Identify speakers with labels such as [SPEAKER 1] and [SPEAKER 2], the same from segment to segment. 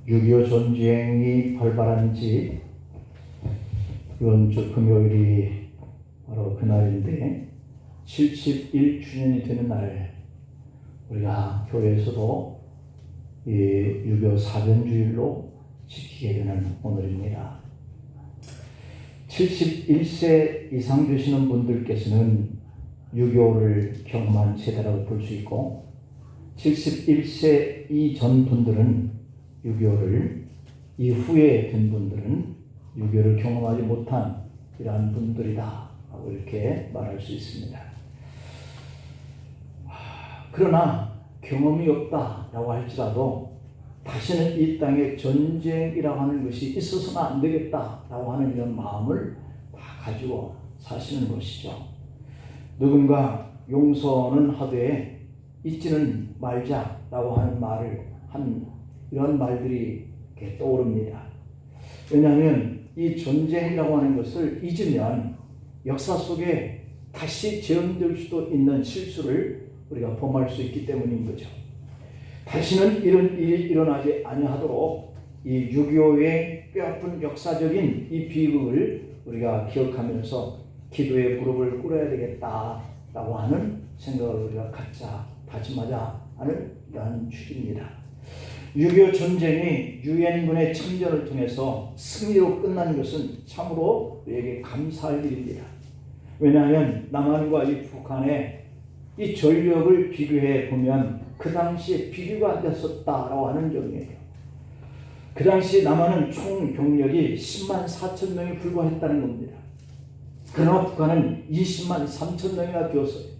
[SPEAKER 1] 6.25 전쟁이 발발한 지 이번 주 금요일이 바로 그날인데 71주년이 되는 날 우리가 교회에서도 이 6.25 사변주일로 지키게 되는 오늘입니다. 71세 이상 되시는 분들께서는 6.25를 경험한 세대라고 볼 수 있고 71세 이전 분들은 6.25를 이후에 된 분들은 6.25를 경험하지 못한 이러한 분들이다 라고 이렇게 말할 수 있습니다. 그러나 경험이 없다라고 할지라도 다시는 이 땅에 전쟁이라고 하는 것이 있어서는 안 되겠다라고 하는 이런 마음을 다 가지고 사시는 것이죠. 누군가 용서는 하되 잊지는 말자라고 하는 말을 한 이런 말들이 이렇게 떠오릅니다. 왜냐하면 이 전쟁이라고 하는 것을 잊으면 역사 속에 다시 재현될 수도 있는 실수를 우리가 범할 수 있기 때문인 거죠. 다시는 이런 일이 일어나지 아니하도록 이 6.25의 뼈아픈 역사적인 이 비극을 우리가 기억하면서 기도의 무릎을 꿇어야 되겠다라고 하는 생각을 우리가 갖자, 다짐하자 하는 이러한 주입니다. 6.25 전쟁이 유엔군의 참전을 통해서 승리로 끝나는 것은 참으로 우리에게 감사할 일입니다. 왜냐하면 남한과 이 북한의 이 전력을 비교해 보면 그 당시에 비교가 안 됐었다라고 하는 점이에요. 그 당시 남한은 총 병력이 10만 4천 명에 불과했다는 겁니다. 그러나 북한은 20만 3천 명이나 되었어요.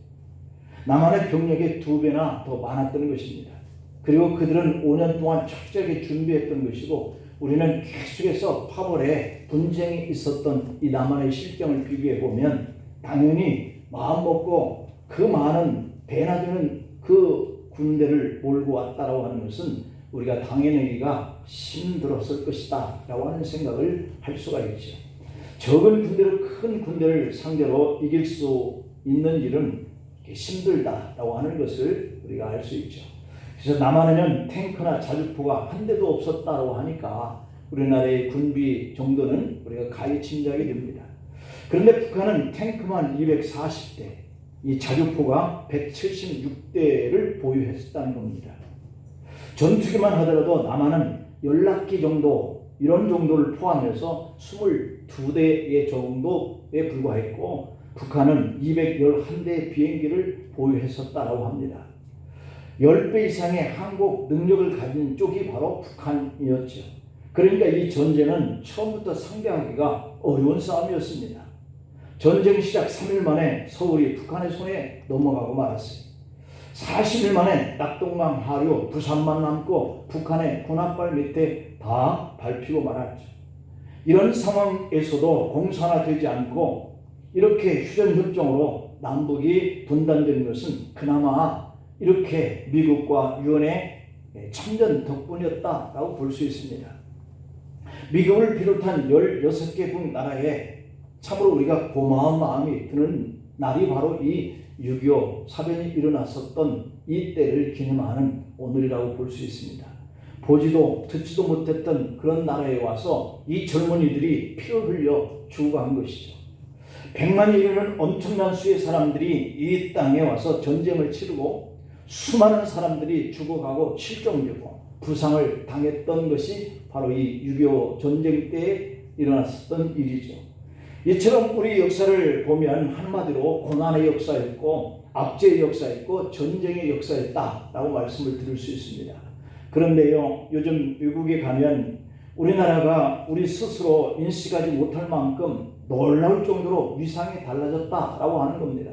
[SPEAKER 1] 남한의 병력이 2배나 더 많았던 것입니다. 그리고 그들은 5년 동안 철저하게 준비했던 것이고 우리는 계속해서 8월에 분쟁이 있었던 이 남한의 실정을 비교해 보면 당연히 마음먹고 그 많은 배나 되는 그 군대를 몰고 왔다라고 하는 것은 우리가 당해내기가 힘들었을 것이다 라고 하는 생각을 할 수가 있죠. 적은 군대로 큰 군대를 상대로 이길 수 있는 일은 힘들다라고 하는 것을 우리가 알 수 있죠. 그래서 남한에는 탱크나 자주포가 한 대도 없었다고 하니까 우리나라의 군비 정도는 우리가 가히 짐작이 됩니다. 그런데 북한은 탱크만 240대, 이 자주포가 176대를 보유했었다는 겁니다. 전투기만 하더라도 남한은 연락기 정도, 이런 정도를 포함해서 22대의 정도에 불과했고 북한은 211대의 비행기를 보유했었다고 합니다. 10배 이상의 항복 능력을 가진 쪽이 바로 북한이었죠. 그러니까 이 전쟁은 처음부터 상대하기가 어려운 싸움이었습니다. 전쟁 시작 3일 만에 서울이 북한의 손에 넘어가고 말았어요. 40일 만에 낙동강 하류 부산만 남고 북한의 군함발 밑에 다 밟히고 말았죠. 이런 상황에서도 공산화되지 않고 이렇게 휴전협정으로 남북이 분단되는 것은 그나마 이렇게 미국과 유엔의 참전 덕분이었다라고 볼 수 있습니다. 미국을 비롯한 16개국 나라에 참으로 우리가 고마운 마음이 드는 날이 바로 이 6.25 사변이 일어났었던 이 때를 기념하는 오늘이라고 볼 수 있습니다. 보지도 듣지도 못했던 그런 나라에 와서 이 젊은이들이 피를 흘려 죽어간 것이죠. 100만이 이르는 엄청난 수의 사람들이 이 땅에 와서 전쟁을 치르고 수많은 사람들이 죽어가고 실종되고 부상을 당했던 것이 바로 이 6.25 전쟁 때에 일어났었던 일이죠. 이처럼 우리 역사를 보면 한마디로 고난의 역사였고 압제의 역사였고 전쟁의 역사였다라고 말씀을 드릴 수 있습니다. 그런데요, 요즘 외국에 가면 우리나라가 우리 스스로 인식하지 못할 만큼 놀라울 정도로 위상이 달라졌다라고 하는 겁니다.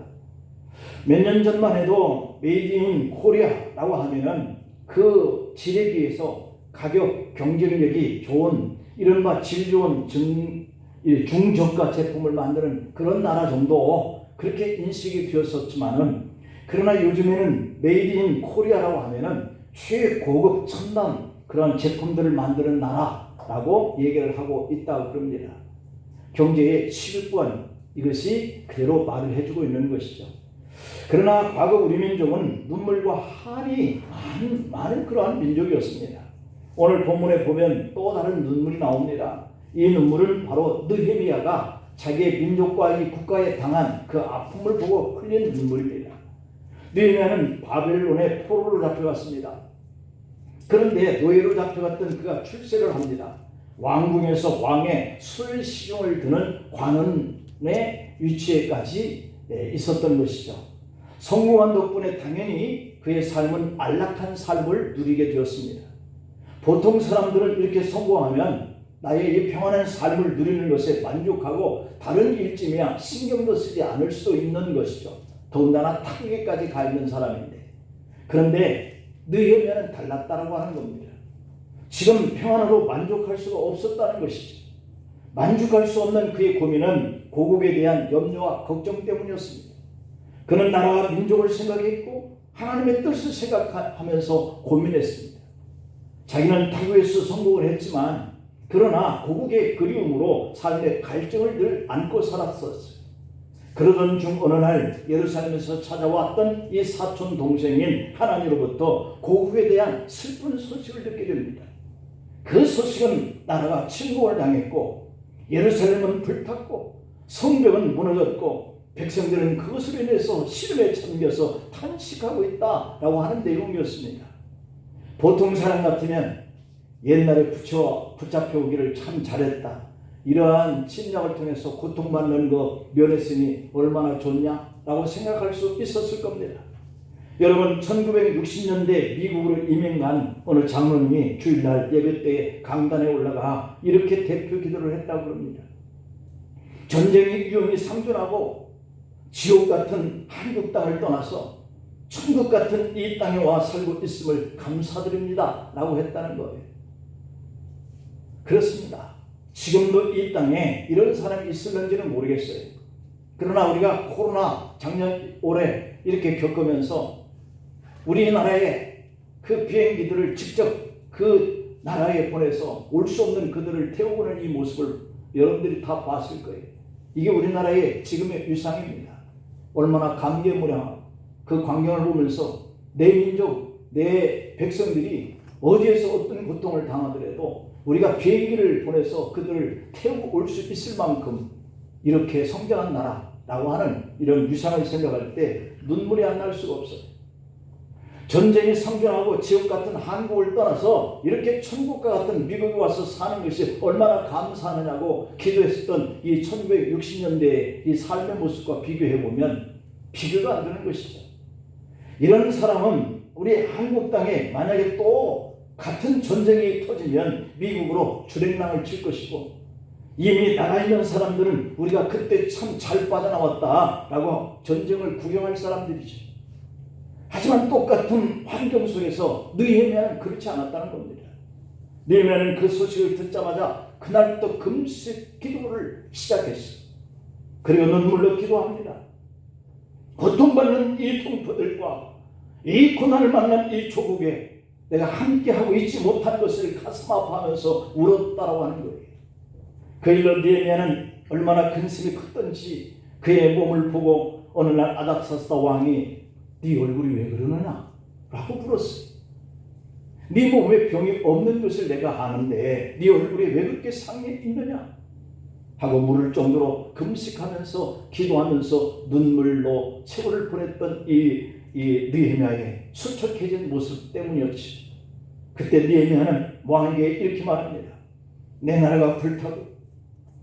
[SPEAKER 1] 몇 년 전만 해도 메이드 인 코리아라고 하면은 그 질에 비해서 가격 경쟁력이 좋은 이른바 질 좋은 중저가 제품을 만드는 그런 나라 정도 그렇게 인식이 되었었지만은 그러나 요즘에는 메이드 인 코리아라고 하면은 최고급 첨단 그런 제품들을 만드는 나라라고 얘기를 하고 있다고 그럽니다. 경제의 11권 이것이 그대로 말을 해주고 있는 것이죠. 그러나 과거 우리 민족은 눈물과 한이 많은 그러한 민족이었습니다. 오늘 본문에 보면 또 다른 눈물이 나옵니다. 이 눈물은 바로 느헤미야가 자기의 민족과 이 국가에 당한 그 아픔을 보고 흘린 눈물입니다. 느헤미야는 바벨론의 포로로 잡혀갔습니다. 그런데 노예로 잡혀갔던 그가 출세를 합니다. 왕궁에서 왕의 술 시중을 드는 관원의 위치에까지 있었던 것이죠. 성공한 덕분에 당연히 그의 삶은 안락한 삶을 누리게 되었습니다. 보통 사람들은 이렇게 성공하면 나의 이 평안한 삶을 누리는 것에 만족하고 다른 일쯤이야 신경도 쓰지 않을 수도 있는 것이죠. 더군다나 타국에까지 가 있는 사람인데. 그런데 느헤미야는 달랐다라고 하는 겁니다. 지금 평안으로 만족할 수가 없었다는 것이죠. 만족할 수 없는 그의 고민은 고국에 대한 염려와 걱정 때문이었습니다. 그는 나라와 민족을 생각했고 하나님의 뜻을 생각하면서 고민했습니다. 자기는 타국에서 성공을 했지만 그러나 고국의 그리움으로 삶의 갈증을 늘 안고 살았었어요. 그러던 중 어느 날 예루살렘에서 찾아왔던 이 사촌 동생인 하나님으로부터 고국에 대한 슬픈 소식을 듣게 됩니다. 그 소식은 나라가 침공을 당했고 예루살렘은 불탔고 성벽은 무너졌고 백성들은 그것으로 인해서 시름에 잠겨서 탄식하고 있다라고 하는 내용이었습니다. 보통 사람 같으면 옛날에 붙잡혀 오기를 참 잘했다. 이러한 침략을 통해서 고통받는 거 면했으니 얼마나 좋냐라고 생각할 수 있었을 겁니다. 여러분 1960년대 미국으로 이민 간 어느 장로님이 주일날 예배 때 강단에 올라가 이렇게 대표 기도를 했다고 합니다. 전쟁의 위험이 상존하고 지옥 같은 한국 땅을 떠나서 천국 같은 이 땅에 와 살고 있음을 감사드립니다 라고 했다는 거예요. 그렇습니다. 지금도 이 땅에 이런 사람이 있을는지는 모르겠어요. 그러나 우리가 코로나 작년 올해 이렇게 겪으면서 우리나라의 그 비행기들을 직접 그 나라에 보내서 올 수 없는 그들을 태우고는 이 모습을 여러분들이 다 봤을 거예요. 이게 우리나라의 지금의 위상입니다. 얼마나 감개무량하고 그 광경을 보면서 내 민족, 내 백성들이 어디에서 어떤 고통을 당하더라도 우리가 비행기를 보내서 그들을 태우고 올 수 있을 만큼 이렇게 성장한 나라라고 하는 이런 위상을 생각할 때 눈물이 안 날 수가 없어요. 전쟁이 상존하고 지옥 같은 한국을 떠나서 이렇게 천국과 같은 미국에 와서 사는 것이 얼마나 감사하느냐고 기도했었던 이 1960년대의 이 삶의 모습과 비교해보면 비교가 안 되는 것이죠. 이런 사람은 우리 한국 땅에 만약에 또 같은 전쟁이 터지면 미국으로 주랭랑을 칠 것이고 이미 나가 있는 사람들은 우리가 그때 참 잘 빠져나왔다라고 전쟁을 구경할 사람들이죠. 하지만 똑같은 환경 속에서 느헤미야는 그렇지 않았다는 겁니다. 느헤미야는 그 소식을 듣자마자 그날부터 금식 기도를 시작했어요. 그리고 눈물로 기도합니다. 고통받는 이 동포들과 이 고난을 만난 이 조국에 내가 함께하고 있지 못한 것을 가슴 아파하면서 울었다라고 하는 거예요. 그 일로 느헤미야는 얼마나 근심이 컸던지 그의 몸을 보고 어느 날 아닥사스다 왕이 네 얼굴이 왜 그러느냐? 라고 물었어요. 네 몸에 병이 없는 것을 내가 아는데 네 얼굴이 왜 그렇게 상해 있느냐? 하고 물을 정도로 금식하면서 기도하면서 눈물로 세월을 보냈던 이 느헤미야의 수척해진 모습 때문이었지. 그때 느헤미야는 왕에게 이렇게 말합니다. 내 나라가 불타고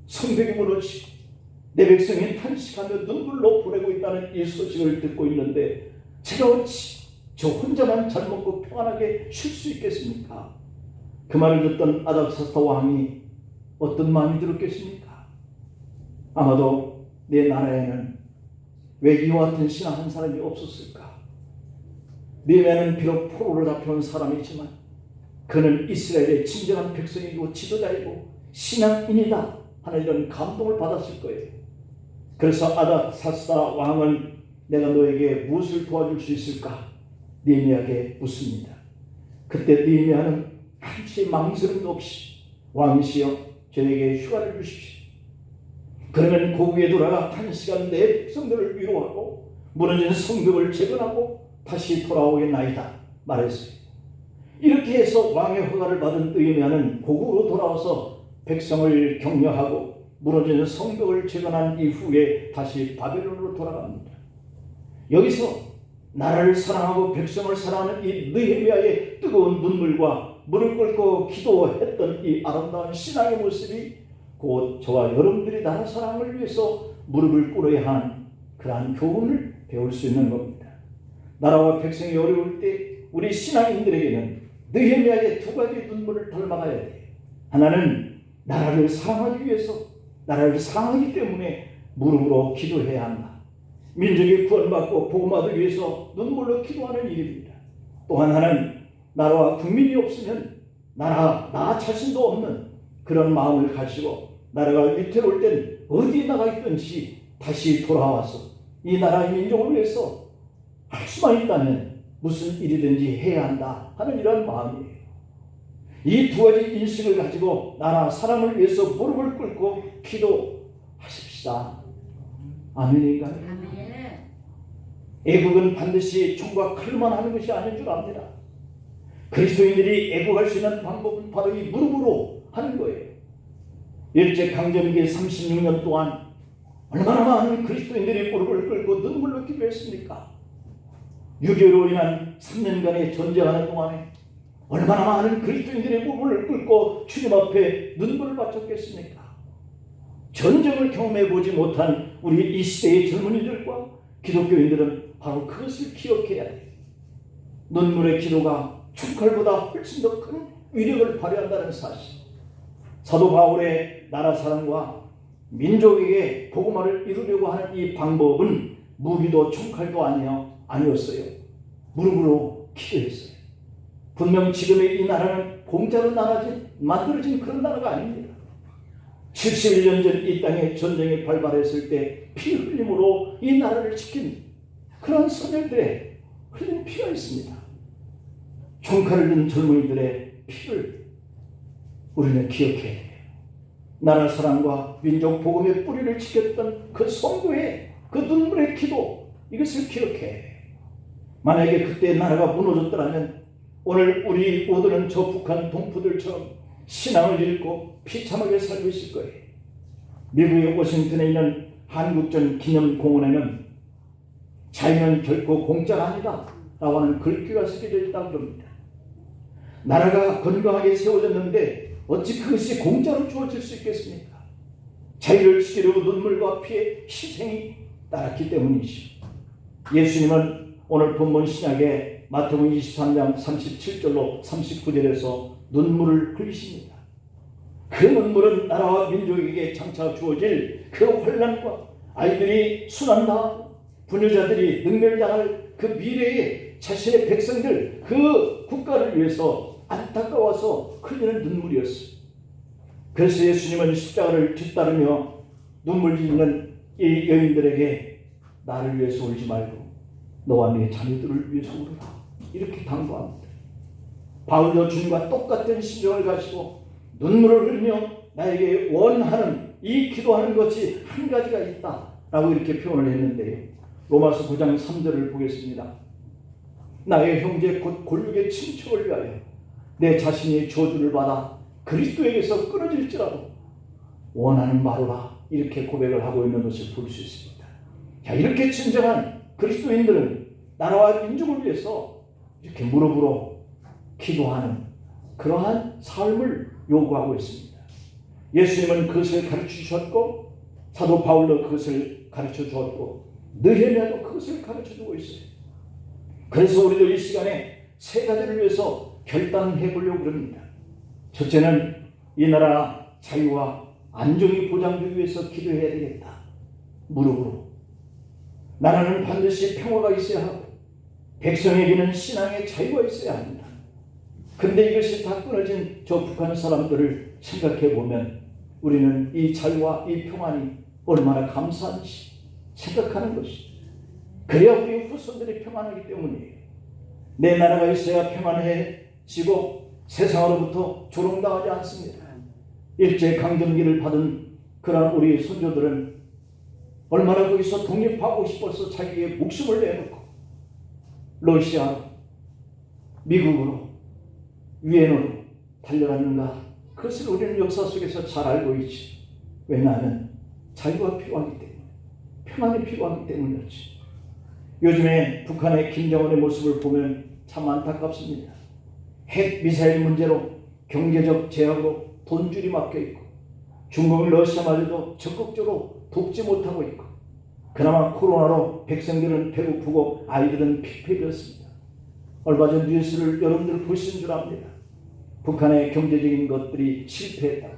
[SPEAKER 1] 성벽이 무너지고 내 백성이 탄식하며 눈물로 보내고 있다는 이 소식을 듣고 있는데 제가 어찌 저 혼자만 잘 먹고 평안하게 쉴 수 있겠습니까? 그 말을 듣던 아닥사스다 왕이 어떤 마음이 들었겠습니까? 아마도 내 나라에는 왜 이와 같은 신하 한 사람이 없었을까? 느헤미야는 비록 포로로 잡혀온 사람이지만 그는 이스라엘의 진정한 백성이고 지도자이고 신앙인이다 하는 이런 감동을 받았을 거예요. 그래서 아닥사스다 왕은 내가 너에게 무엇을 도와줄 수 있을까? 느헤미야에게 묻습니다. 그때 느헤미야는 한치 망설임도 없이 왕이시여 저에게 휴가를 주십시오. 그러면 고국에 돌아가 탄식한 내 백성들을 위로하고 무너진 성벽을 재건하고 다시 돌아오겠나이다 말했어요. 이렇게 해서 왕의 허가를 받은 느헤미야는 고국으로 돌아와서 백성을 격려하고 무너지는 성벽을 재건한 이후에 다시 바벨론으로 돌아갑니다. 여기서 나라를 사랑하고 백성을 사랑하는 이 느헤미야의 뜨거운 눈물과 무릎 꿇고 기도했던 이 아름다운 신앙의 모습이 곧 저와 여러분들이 나라 사랑을 위해서 무릎을 꿇어야 하는 그러한 교훈을 배울 수 있는 겁니다. 나라와 백성이 어려울 때 우리 신앙인들에게는 느헤미야의 두 가지 눈물을 닮아가야 돼요. 하나는 나라를 사랑하기 위해서, 나라를 사랑하기 때문에 무릎으로 기도해야 한다. 민족이 구원받고 복음받기 위해서 눈물로 기도하는 일입니다. 또 하나는 나라와 국민이 없으면 나 자신도 없는 그런 마음을 가지고 나라가 위태로울 땐 어디에 나가 있든지 다시 돌아와서 이 나라의 민족을 위해서 할 수만 있다면 무슨 일이든지 해야 한다 하는 이런 마음이에요. 이 두 가지 인식을 가지고 나라 사랑을 위해서 무릎을 꿇고 기도하십시다. 아멘인가요?
[SPEAKER 2] 아멘.
[SPEAKER 1] 애국은 반드시 총과 칼만 하는 것이 아닌 줄 압니다. 그리스도인들이 애국할 수 있는 방법은 바로 이 무릎으로 하는 거예요. 일제강점기 36년 동안 얼마나 많은 그리스도인들이 무릎을 꿇고 눈물로 기도했습니까? 6.25로 인한 3년간의 전쟁하는 동안에 얼마나 많은 그리스도인들의 무릎을 꿇고 주님 앞에 눈물을 바쳤겠습니까? 전쟁을 경험해보지 못한 우리 이 시대의 젊은이들과 기독교인들은 바로 그것을 기억해야 해요. 눈물의 기도가 총칼보다 훨씬 더 큰 위력을 발휘한다는 사실. 사도 바울의 나라 사랑과 민족에게 복음화를 이루려고 하는 이 방법은 무기도 총칼도 아니었어요. 무릎으로 기도했어요. 분명 지금의 이 나라는 공짜로 만들어진 그런 나라가 아닙니다. 71년 전 이 땅에 전쟁이 발발했을 때 피 흘림으로 이 나라를 지킨 그런 선열들의 흘린 피가 있습니다. 총칼을 든 젊은이들의 피를 우리는 기억해야 돼요. 나라 사랑과 민족 복음의 뿌리를 지켰던 그 성도의 그 눈물의 기도, 이것을 기억해야 돼요. 만약에 그때 나라가 무너졌더라면 오늘 우리 모두는 저 북한 동포들처럼 신앙을 잃고 비참하게 살고 있을 거예요. 미국의 워싱턴에 있는 한국전 기념공원에는 자유는 결코 공짜가 아니다 라고 하는 글귀가 새겨져 있다고 합니다. 나라가 건강하게 세워졌는데 어찌 그것이 공짜로 주어질 수 있겠습니까? 자유를 지키려고 눈물과 피의 희생이 따랐기 때문이죠. 예수님은 오늘 본문 신약의 마태복음 23장 37절로 39절에서 눈물을 흘리십니다. 그 눈물은 나라와 민족에게 장차 주어질 그 환난과 아이들이 순환당하고 부녀자들이 능멸당할 그 미래의 자신의 백성들, 그 국가를 위해서 안타까워서 흘리는 눈물이었어요. 그래서 예수님은 십자가를 뒤따르며 눈물 흘리는 이 여인들에게 나를 위해서 울지 말고 너와 네 자녀들을 위해서 울어라, 이렇게 당부합니다. 바울도 주님과 똑같은 심정을 가지고 눈물을 흘리며 나에게 원하는 이 기도하는 것이 한 가지가 있다라고 이렇게 표현을 했는데요. 로마서 9장 3절을 보겠습니다. 나의 형제 곧 골육의 친척을 위하여 내 자신이 저주를 받아 그리스도에게서 끊어질지라도 원하는 바로라, 이렇게 고백을 하고 있는 것을 볼 수 있습니다. 자, 이렇게 진정한 그리스도인들은 나라와 민족을 위해서 이렇게 무릎으로 기도하는 그러한 삶을 요구하고 있습니다. 예수님은 그것을 가르쳐 주셨고 사도 바울도 그것을 가르쳐 주었고 느헤미야도 그것을 가르쳐 주고 있어요. 그래서 우리도 이 시간에 세 가지를 위해서 결단해 보려고 합니다. 첫째는 이 나라 자유와 안정이 보장되기 위해서 기도해야 되겠다. 무릎으로. 나라는 반드시 평화가 있어야 하고 백성에게는 신앙의 자유가 있어야 합니다. 근데 이것이 다 끊어진 저 북한 사람들을 생각해 보면 우리는 이 자유와 이 평안이 얼마나 감사한지 생각하는 것이, 그래야 우리 후손들이 평안하기 때문이에요. 내 나라가 있어야 평안해지고 세상으로부터 조롱당하지 않습니다. 일제강점기를 받은 그런 우리 선조들은 얼마나 거기서 독립하고 싶어서 자기의 목숨을 내놓고 러시아, 미국으로 유엔으로 달려갔는가? 그것을 우리는 역사 속에서 잘 알고 있지. 왜냐하면 자유가 필요하기 때문에, 평안이 필요하기 때문이었지. 요즘에 북한의 김정은의 모습을 보면 참 안타깝습니다. 핵 미사일 문제로 경제적 제약으로 돈줄이 막혀 있고, 중국 러시아마저도 적극적으로 돕지 못하고 있고, 그나마 코로나로 백성들은 배고프고 아이들은 피폐해졌습니다. 얼마 전 뉴스를 여러분들 보신 줄 압니다. 북한의 경제적인 것들이 실패했다.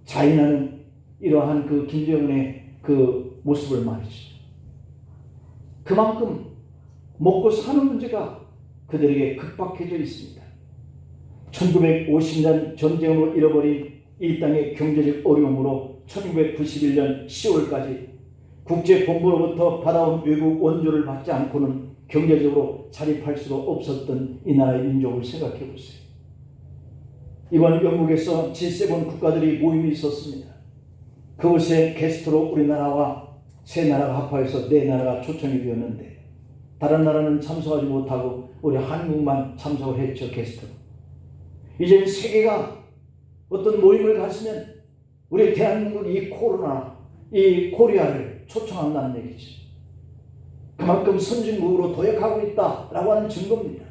[SPEAKER 1] 자인하는 이러한 그 김정은의 그 모습을 말이죠. 그만큼 먹고 사는 문제가 그들에게 급박해져 있습니다. 1950년 전쟁으로 잃어버린 이 땅의 경제적 어려움으로 1991년 10월까지 국제본부로부터 받아온 외국 원조를 받지 않고는 경제적으로 자립할 수가 없었던 이 나라의 민족을 생각해 보세요. 이번 영국에서 G7 국가들이 모임이 있었습니다. 그곳에 게스트로 우리나라와 세 나라가 합하여서 네 나라가 초청이 되었는데, 다른 나라는 참석하지 못하고 우리 한국만 참석을 했죠, 게스트로. 이제 세계가 어떤 모임을 가시면 우리 대한민국 이 코로나, 이 코리아를 초청한다는 얘기죠. 그만큼 선진국으로 도약하고 있다라고 하는 증거입니다.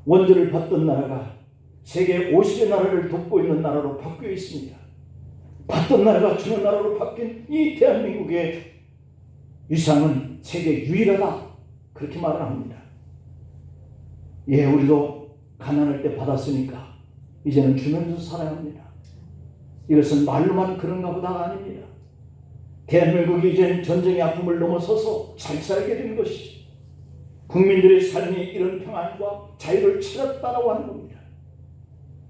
[SPEAKER 1] 원조를 받던 나라가 세계 50의 나라를 돕고 있는 나라로 바뀌어 있습니다. 받던 나라가 주는 나라로 바뀐 이 대한민국의 위상은 세계 유일하다, 그렇게 말을 합니다. 예, 우리도 가난할 때 받았으니까 이제는 주면서 살아야 합니다. 이것은 말로만 그런가 보다가 아닙니다. 대한민국이 이제는 전쟁의 아픔을 넘어서서 잘 살게 된 것이지, 국민들의 삶이 이런 평안과 자유를 찾았다라고 하는 겁니다.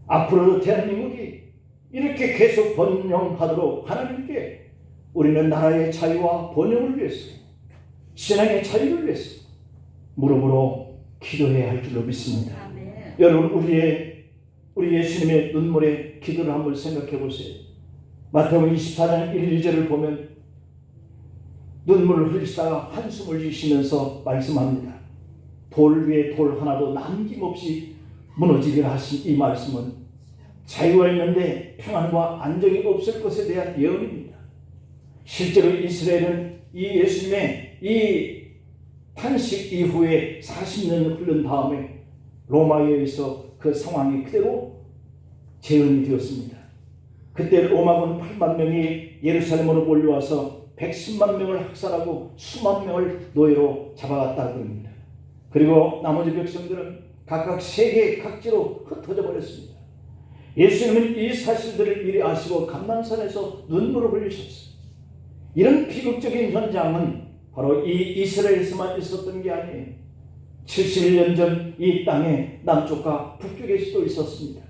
[SPEAKER 1] 앞으로도 대한민국이 이렇게 계속 번영하도록 하나님께 우리는 나라의 자유와 번영을 위해서, 신앙의 자유를 위해서 무릎으로 기도해야 할 줄로 믿습니다. 여러분, 우리 예수님의 눈물의 기도를 한번 생각해 보세요. 마태복음 24장 1, 2절을 보면 눈물을 흘리시다가 한숨을 쉬시면서 말씀합니다. 돌 위에 돌 하나도 남김없이 무너지게 하신 이 말씀은 자유가 있는데 평안과 안정이 없을 것에 대한 예언입니다. 실제로 이스라엘은 이 예수님의 이 탄식 이후에 40년 흐른 다음에 로마에 의해서 그 상황이 그대로 재현이 되었습니다. 그때 로마군 8만 명이 예루살렘으로 몰려와서 110만 명을 학살하고 수만 명을 노예로 잡아갔다고 합니다. 그리고 나머지 백성들은 각각 세계 각지로 흩어져 버렸습니다. 예수님은 이 사실들을 미리 아시고 감난산에서 눈물을 흘리셨어요. 이런 비극적인 현장은 바로 이 이스라엘에서만 있었던 게 아니에요. 71년 전 이 땅에 남쪽과 북쪽에서도 있었습니다.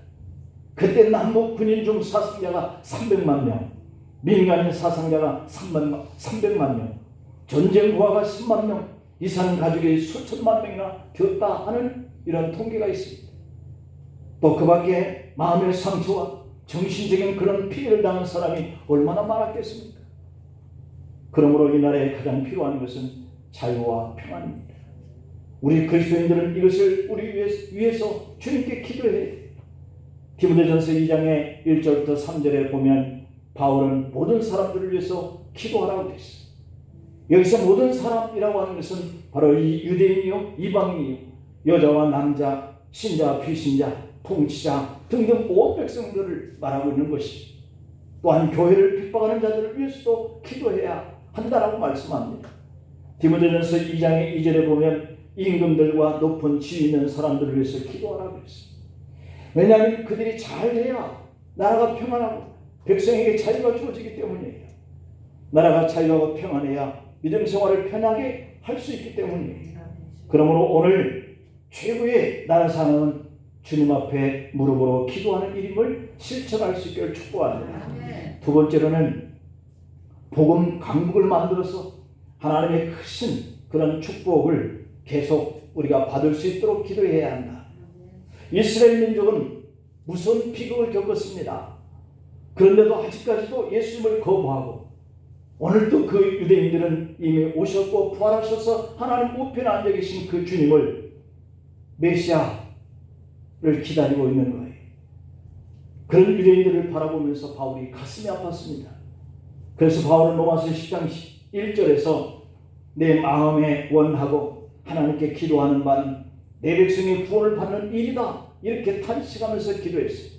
[SPEAKER 1] 그때 남북 군인 중 사상자가 300만 명, 민간인 사상자가 300만 명, 전쟁 부하가 10만 명, 이산 가족이 수천만 명이나 되었다 하는 이런 통계가 있습니다. 또 그 밖에 마음의 상처와 정신적인 그런 피해를 당한 사람이 얼마나 많았겠습니까? 그러므로 이 나라에 가장 필요한 것은 자유와 평안입니다. 우리 그리스도인들은 이것을 우리 위해서 주님께 기도해야 돼요. 디모데전서 2장의 1절부터 3절에 보면 바울은 모든 사람들을 위해서 기도하라고 했어요. 여기서 모든 사람이라고 하는 것은 바로 이 유대인이요, 이방인이요, 여자와 남자, 신자, 비신자, 통치자 등등 온 백성들을 말하고 있는 것이죠. 또한 교회를 핍박하는 자들을 위해서도 기도해야 한다라고 말씀합니다. 디모데전서 2장의 2절에 보면 임금들과 높은 지위 있는 사람들을 위해서 기도하라고 했습니다. 왜냐하면 그들이 잘해야 나라가 평안하고 백성에게 자유가 주어지기 때문이에요. 나라가 자유하고 평안해야 믿음 생활을 편하게 할 수 있기 때문이에요. 그러므로 오늘 최고의 나라 상황은 주님 앞에 무릎으로 기도하는 일임을 실천할 수 있기를 축복합니다. 두 번째로는 복음 강국을 만들어서 하나님의 크신 그런 축복을 계속 우리가 받을 수 있도록 기도해야 한다. 이스라엘 민족은 무서운 비극을 겪었습니다. 그런데도 아직까지도 예수님을 거부하고, 오늘도 그 유대인들은 이미 오셨고 부활하셔서 하나님 우편에 앉아 계신 그 주님을 메시아를 기다리고 있는 거예요. 그런 유대인들을 바라보면서 바울이 가슴이 아팠습니다. 그래서 바울은 로마서 10장 1절에서 내 마음에 원하고 하나님께 기도하는 바는 내 백성이 구원을 받는 일이다, 이렇게 탄식하면서 기도했어요.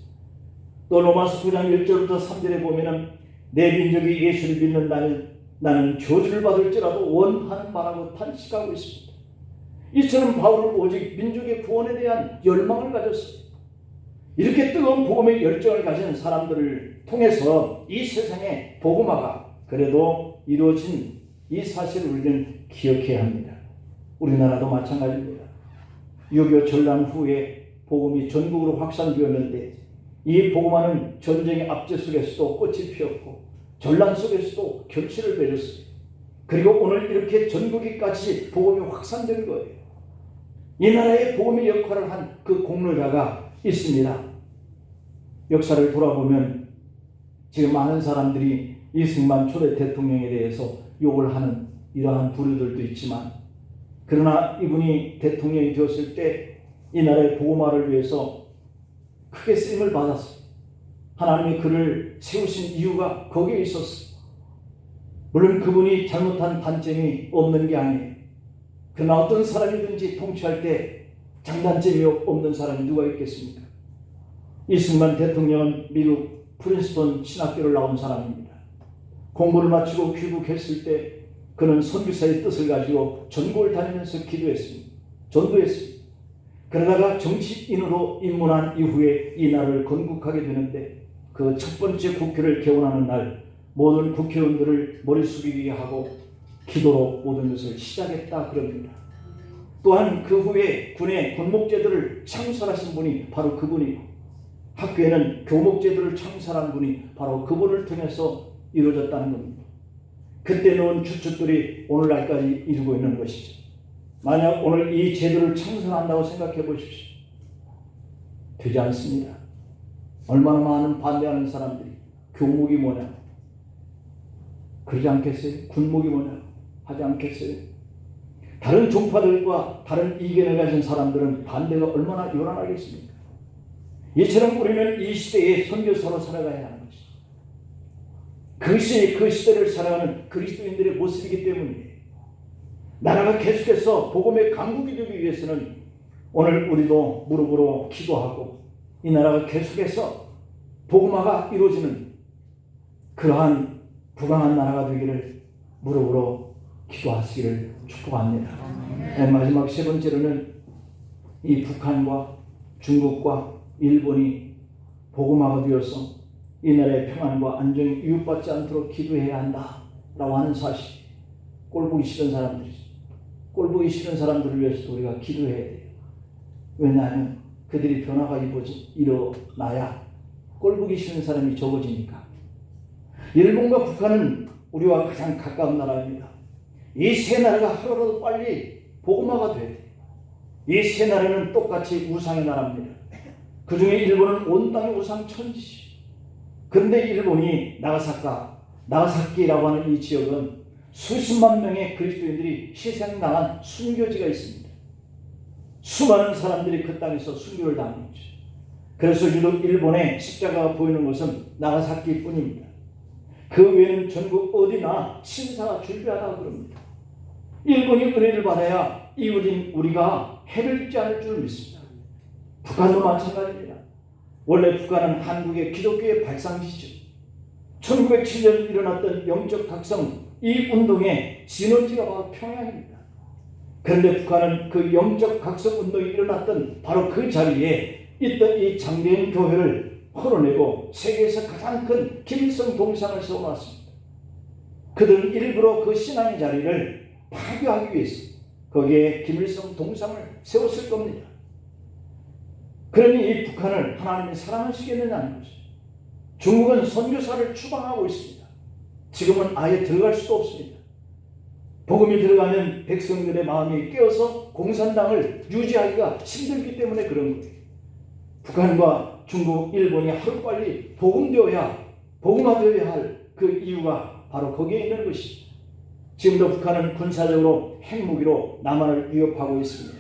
[SPEAKER 1] 또 로마서 9장 1절부터 3절에 보면은 내 민족이 예수를 믿는 나는 저주를 받을지라도 원하는 바라고 탄식하고 있습니다. 이처럼 바울은 오직 민족의 구원에 대한 열망을 가졌어요. 이렇게 뜨거운 복음의 열정을 가진 사람들을 통해서 이 세상의 복음화가 그래도 이루어진 이 사실을 우리는 기억해야 합니다. 우리나라도 마찬가지입니다. 6.25 전란 후에 복음이 전국으로 확산되었는데 이 복음화는 전쟁의 압제 속에서도 꽃이 피었고 전란 속에서도 결실을 맺었어요. 그리고 오늘 이렇게 전국에까지 복음이 확산된 거예요. 이 나라의 복음의 역할을 한 그 공로자가 있습니다. 역사를 돌아보면 지금 많은 사람들이 이승만 초대 대통령에 대해서 욕을 하는 이러한 부류들도 있지만, 그러나 이분이 대통령이 되었을 때 이 나라의 복음화를 위해서 크게 쓰임을 받았어요. 하나님이 그를 세우신 이유가 거기에 있었어요. 물론 그분이 잘못한 단점이 없는 게 아니에요. 그러나 어떤 사람이든지 통치할 때 장단점이 없는 사람이 누가 있겠습니까? 이승만 대통령은 미국 프린스턴 신학교를 나온 사람입니다. 공부를 마치고 귀국했을 때 그는 선교사의 뜻을 가지고 전국을 다니면서 기도했습니다. 전도했습니다. 그러다가 정치인으로 입문한 이후에 이 나라를 건국하게 되는데 그 첫 번째 국회를 개원하는 날 모든 국회의원들을 머리 숙이게 하고 기도로 모든 것을 시작했다 그럽니다. 또한 그 후에 군의 군목제도를 창설하신 분이 바로 그분이고 학교에는 교목제도를 창설한 분이 바로 그분을 통해서 이루어졌다는 겁니다. 그때 놓은 주축들이 오늘날까지 이루고 있는 것이죠. 만약 오늘 이 제도를 창설한다고 생각해 보십시오. 되지 않습니다. 얼마나 많은 반대하는 사람들이 교목이 뭐냐, 그러지 않겠어요? 군목이 뭐냐 하지 않겠어요? 다른 종파들과 다른 이견을 가진 사람들은 반대가 얼마나 요란하겠습니까? 이처럼 우리는 이 시대에 선교사로 살아가야 하는 것이죠. 그 시대를 살아가는 그리스도인들의 모습이기 때문이에요. 나라가 계속해서 복음의 강국이 되기 위해서는 오늘 우리도 무릎으로 기도하고 이 나라가 계속해서 복음화가 이루어지는 그러한 부강한 나라가 되기를 무릎으로 기도하시기를 축복합니다. 마지막 세 번째로는 이 북한과 중국과 일본이 복음화가 되어서 이 나라의 평안과 안정이 위협받지 않도록 기도해야 한다라고 하는 사실. 꼴보기 싫은 사람들이죠. 꼴보기 싫은 사람들을 위해서도 우리가 기도해야 돼요. 왜냐하면 그들이 변화가 일어나야 꼴보기 싫은 사람이 적어지니까. 일본과 북한은 우리와 가장 가까운 나라입니다. 이 세 나라가 하루라도 빨리 복음화가 돼야 돼요. 이 세 나라는 똑같이 우상의 나라입니다. 그 중에 일본은 온 땅의 우상 천지죠. 그런데 일본이 나가사키라고 하는 이 지역은 수십만 명의 그리스도인들이 희생당한 순교지가 있습니다. 수많은 사람들이 그 땅에서 순교를 당했죠. 그래서 유독 일본의 십자가가 보이는 것은 나가사키 뿐입니다. 그 외에는 전국 어디나 신사가 줄비하다고 그럽니다. 일본이 은혜를 받아야 이웃인 우리가 해를 입지 않을 줄 믿습니다. 북한도 마찬가지입니다. 원래 북한은 한국의 기독교의 발상지죠. 1907년 일어났던 영적 각성 이 운동의 진원지가 바로 평양입니다. 그런데 북한은 그 영적 각성 운동이 일어났던 바로 그 자리에 있던 이 장대인 교회를 헐어내고 세계에서 가장 큰 김일성 동상을 세워놨습니다. 그들은 일부러 그 신앙의 자리를 파괴하기 위해서 거기에 김일성 동상을 세웠을 겁니다. 그러니 이 북한을 하나님이 사랑하시겠느냐는 것이죠. 중국은 선교사를 추방하고 있습니다. 지금은 아예 들어갈 수도 없습니다. 복음이 들어가면 백성들의 마음이 깨어서 공산당을 유지하기가 힘들기 때문에 그런 거예요. 북한과 중국, 일본이 하루빨리 복음화되어야 할 그 이유가 바로 거기에 있는 것이죠. 지금도 북한은 군사적으로 핵무기로 남한을 위협하고 있습니다.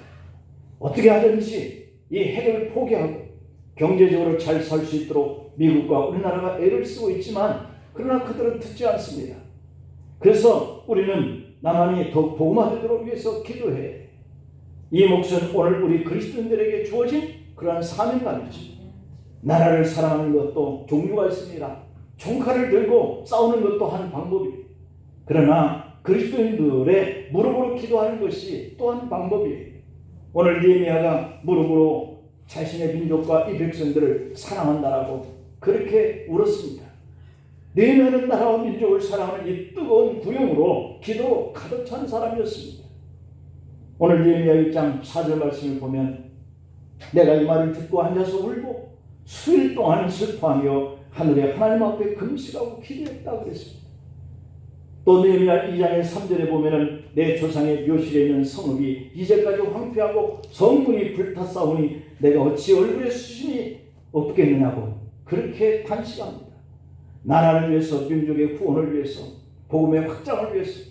[SPEAKER 1] 어떻게 하든지 이 핵을 포기하고 경제적으로 잘 살 수 있도록 미국과 우리나라가 애를 쓰고 있지만 그러나 그들은 듣지 않습니다. 그래서 우리는 나만이 더 복음화되도록 위해서 기도해야 돼. 이 몫은 오늘 우리 그리스도인들에게 주어진 그러한 사명감이지. 나라를 사랑하는 것도 종류가 있습니다. 총칼을 들고 싸우는 것도 한 방법이에요. 그러나 그리스도인들의 무릎으로 기도하는 것이 또한 방법이에요. 오늘 느헤미야가 무릎으로 자신의 민족과 이 백성들을 사랑한다라고 그렇게 울었습니다. 느헤미야는 나라와 민족을 사랑하는 이 뜨거운 구령으로 기도로 가득 찬 사람이었습니다. 오늘 느헤미야 1장 4절 말씀을 보면 내가 이 말을 듣고 앉아서 울고 수일 동안 슬퍼하며 하늘에 하나님 앞에 금식하고 기도했다고 그랬습니다. 또 느헤미야 2장의 3절에 보면은 내 조상의 묘실에 있는 성읍이 이제까지 황폐하고 성문이 불탔사오니 내가 어찌 얼굴에 수심이 없겠느냐고 그렇게 탄식합니다. 나라를 위해서, 민족의 구원을 위해서, 복음의 확장을 위해서,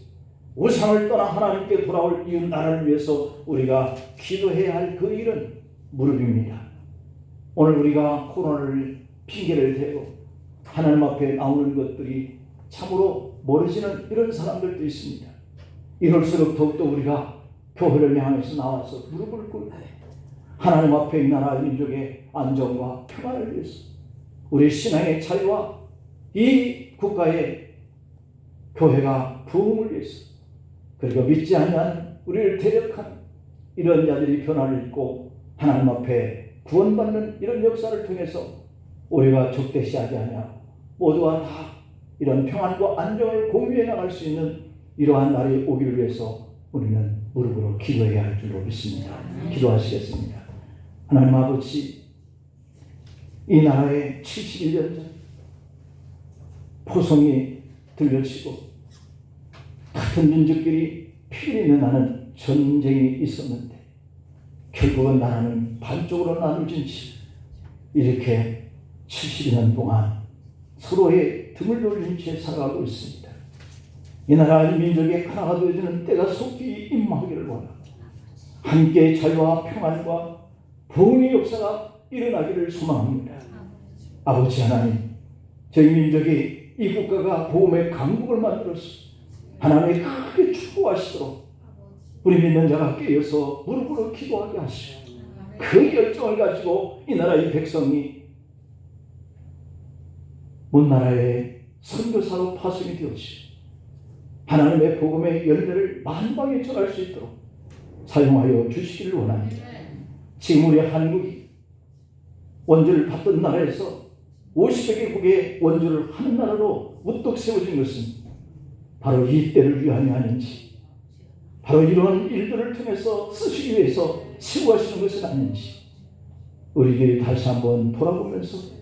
[SPEAKER 1] 우상을 떠나 하나님께 돌아올 이웃 나라를 위해서 우리가 기도해야 할 그 일은 무릎입니다. 오늘 우리가 코로나를 핑계를 대고 하나님 앞에 나오는 것들이 참으로 멀어지는 이런 사람들도 있습니다. 이럴수록 더욱더 우리가 교회를 향해서 나와서 무릎을 꿇고 하나님 앞에 이 나라 민족의 안정과 평안을 위해서, 우리 신앙의 자유와 이 국가의 교회가 부흥을 위해서, 그리고 믿지 않는 우리를 대적한 이런 자들이 변화를 입고 하나님 앞에 구원받는 이런 역사를 통해서 우리가 적대시하지 않냐, 모두가 다 이런 평안과 안정을 공유해 나갈 수 있는 이러한 날이 오기를 위해서 우리는 무릎으로 기도해야 할 줄로 믿습니다. 기도하시겠습니다. 하나님 아버지, 이 나라에 71년 전 포성이 들려치고 같은 민족끼리 피를 있는 나는 전쟁이 있었는데 결국은 나라는 반쪽으로 나눠진 채 이렇게 70년 동안 서로의 등을 돌린 채 살아가고 있습니다. 이 나라 민족의 하나가 되어지는 때가 속히 임하기를 원합니다. 함께 자유와 평안과 부흥의 역사가 일어나기를 소망합니다. 아버지 하나님, 저희 민족이 이 국가가 복음의 강국을 만들어서 하나님의 크게 축복하시도록 우리 믿는 자가 깨어서 무릎으로 기도하게 하시고 그 열정을 가지고 이 나라의 백성이 온 나라의 선교사로 파송이 되어지고 하나님의 복음의 열매를 만방에 전할 수 있도록 사용하여 주시기를 원합니다. 지금 우리 한국이 원조를 받던 나라에서 50여 개국의 원조를 한 나라로 우뚝 세워진 것은 바로 이 때를 위함이 아닌지, 바로 이런 일들을 통해서 쓰시기 위해서 세워하시는 것은 아닌지 우리들이 다시 한번 돌아보면서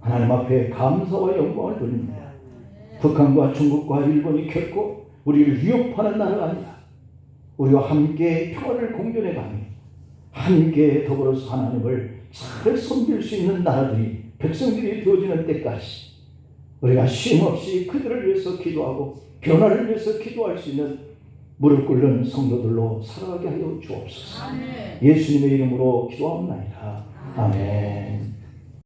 [SPEAKER 1] 하나님 앞에 감사와 영광을 돌립니다. 북한과 중국과 일본이 결코 우리를 위협하는 나라가 아니라 우리와 함께 평화를 공존해가며 함께 더불어서 하나님을 잘 섬길 수 있는 나라들이, 백성들이 되어지는 때까지 우리가 쉼없이 그들을 위해서 기도하고 변화를 위해서 기도할 수 있는 무릎 꿇는 성도들로 살아가게 하여 주옵소서. 예수님의 이름으로 기도합니다. 아멘.